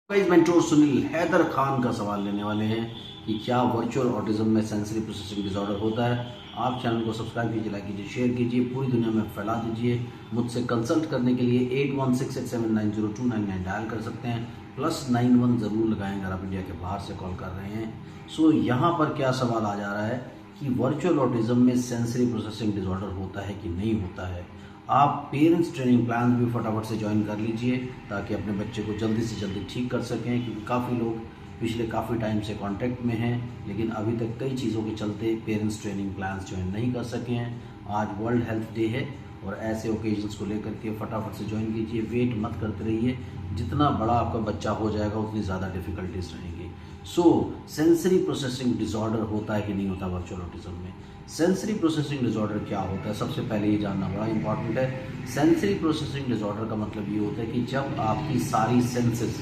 Guys mentor Sunil Haider Khan का सवाल लेने वाले हैं कि क्या वर्चुअल ऑटिज्म में सेंसरी प्रोसेसिंग डिसऑर्डर होता है। आप चैनल को सब्सक्राइब कीजिए, लाइक कीजिए, शेयर कीजिए, पूरी दुनिया में फैला दीजिए। मुझसे कंसल्ट करने के लिए 8166790299 डायल कर सकते हैं, +91 ज़रूर लगाएं अगर आप इंडिया के बाहर से कॉल कर रहे हैं। सो यहाँ पर क्या सवाल आ जा रहा है कि वर्चुअल ऑटिज्म में सेंसरी प्रोसेसिंग डिसऑर्डर होता है कि नहीं होता है। आप पेरेंट्स ट्रेनिंग प्लान भी फटाफट से ज्वाइन कर लीजिए ताकि अपने बच्चे को जल्दी से जल्दी ठीक कर सकें, क्योंकि काफ़ी लोग पिछले काफ़ी टाइम से कांटेक्ट में हैं लेकिन अभी तक कई चीज़ों के चलते पेरेंट्स ट्रेनिंग प्लान्स ज्वाइन नहीं कर सके हैं। आज वर्ल्ड हेल्थ डे है और ऐसे ओकेजन्स को लेकर के फटाफट से ज्वाइन कीजिए। वेट मत करते रहिए, जितना बड़ा आपका बच्चा हो जाएगा उतनी ज़्यादा डिफ़िकल्टीज रहेंगी। सो सेंसरी प्रोसेसिंग डिसऑर्डर होता है कि नहीं होता वर्चुअल ऑटिज्म में। सेंसरी प्रोसेसिंग डिसऑर्डर क्या होता है, सबसे पहले ये जानना बड़ा इंपॉर्टेंट है। सेंसरी प्रोसेसिंग डिसऑर्डर का मतलब ये होता है कि जब आपकी सारी सेंसेस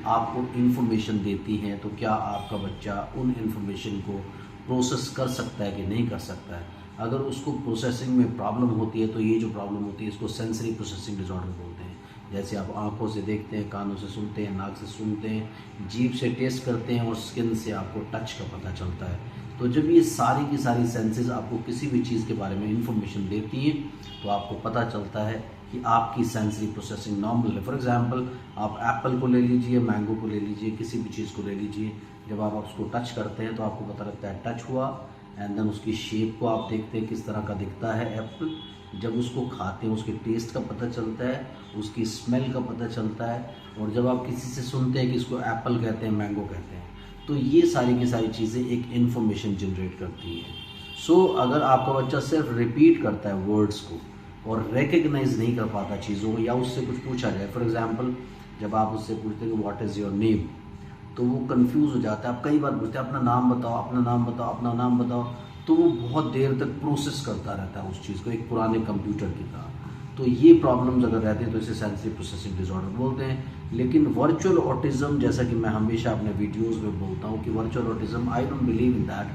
आपको इन्फॉर्मेशन देती हैं तो क्या आपका बच्चा उन इन्फॉर्मेशन को प्रोसेस कर सकता है कि नहीं कर सकता है। अगर उसको प्रोसेसिंग में प्रॉब्लम होती है तो ये जो प्रॉब्लम होती है इसको सेंसरी प्रोसेसिंग डिसऑर्डर बोलते हैं। जैसे आप आंखों से देखते हैं, कानों से सुनते हैं, नाक से सुनते हैं, जीभ से टेस्ट करते हैं और स्किन से आपको टच का पता चलता है। तो जब ये सारी की सारी सेंसेस आपको किसी भी चीज़ के बारे में इंफॉर्मेशन देती हैं तो आपको पता चलता है कि आपकी सेंसरी प्रोसेसिंग नॉर्मल है। फॉर एग्जांपल आप एप्पल को ले लीजिए, मैंगो को ले लीजिए, किसी भी चीज़ को ले लीजिए, जब आप उसको टच करते हैं तो आपको पता लगता है टच हुआ, एंड देन उसकी शेप को आप देखते हैं किस तरह का दिखता है एप्पल। जब उसको खाते हैं उसके टेस्ट का पता चलता है, उसकी स्मेल का पता चलता है, और जब आप किसी से सुनते हैं कि इसको एप्पल कहते हैं, मैंगो कहते हैं, तो ये सारी की सारी चीज़ें एक इन्फॉर्मेशन जनरेट करती हैं। सो अगर आपका बच्चा सिर्फ रिपीट करता है वर्ड्स को और रिकग्नाइज नहीं कर पाता चीज़ों को, या उससे कुछ पूछा जाए, फॉर एग्जांपल जब आप उससे पूछते हैं कि व्हाट इज़ योर नेम, तो वो कंफ्यूज हो जाता है। आप कई बार पूछते हैं अपना नाम बताओ, अपना नाम बताओ, अपना नाम बताओ, तो वो बहुत देर तक प्रोसेस करता रहता है उस चीज़ को, एक पुराने कंप्यूटर की तरह। तो ये प्रॉब्लम्स अगर रहती हैं तो इसे सेंसरी प्रोसेसिंग डिसऑर्डर बोलते हैं। लेकिन वर्चुअल ऑटिज्म, जैसा कि मैं हमेशा अपने वीडियोस में बोलता हूँ कि virtual autism I don't believe in that,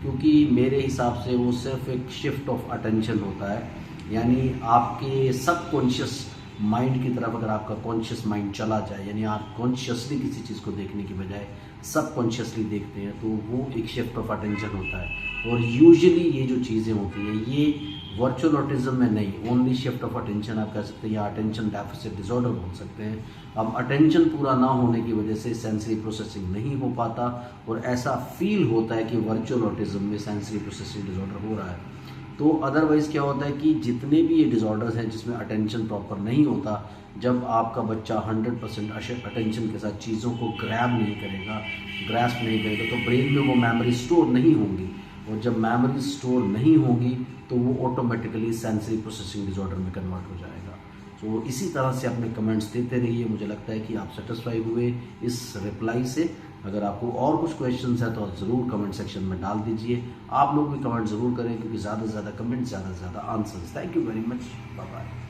क्योंकि मेरे हिसाब से वो सिर्फ एक शिफ्ट ऑफ अटेंशन होता है। यानी आपके सबकॉन्शियस माइंड की तरफ अगर आपका कॉन्शियस माइंड चला जाए, यानी आप कॉन्शियसली किसी चीज़ को देखने की बजाय सबकॉन्शियसली देखते हैं, तो वो एक शिफ्ट ऑफ अटेंशन होता है। और यूजुअली ये जो चीज़ें होती हैं ये वर्चुअल ऑटिज्म में नहीं, ओनली शिफ्ट ऑफ अटेंशन आप कह सकते हैं, या अटेंशन डेफिसिट डिसऑर्डर बोल सकते हैं। अब अटेंशन पूरा ना होने की वजह से सेंसरी प्रोसेसिंग नहीं हो पाता और ऐसा फील होता है कि वर्चुअल ऑटिज्म में सेंसरी प्रोसेसिंग डिसऑर्डर हो रहा है। तो अदरवाइज़ क्या होता है कि जितने भी ये डिसऑर्डर्स हैं जिसमें अटेंशन प्रॉपर नहीं होता, जब आपका बच्चा 100% अटेंशन के साथ चीज़ों को ग्रैब नहीं करेगा, ग्रैस्प नहीं करेगा, तो ब्रेन में वो मेमोरी स्टोर नहीं होंगी, और जब मेमोरी स्टोर नहीं होगी तो वो ऑटोमेटिकली सेंसरी प्रोसेसिंग डिसऑर्डर में कन्वर्ट हो जाएगा। तो इसी तरह से अपने कमेंट्स देते रहिए। मुझे लगता है कि आप सेटिस्फाई हुए इस रिप्लाई से। अगर आपको और कुछ क्वेश्चंस है तो ज़रूर कमेंट सेक्शन में डाल दीजिए। आप लोग भी कमेंट ज़रूर करें, क्योंकि ज़्यादा से ज़्यादा कमेंट ज़्यादा से ज़्यादा answers. Thank you very much, bye bye.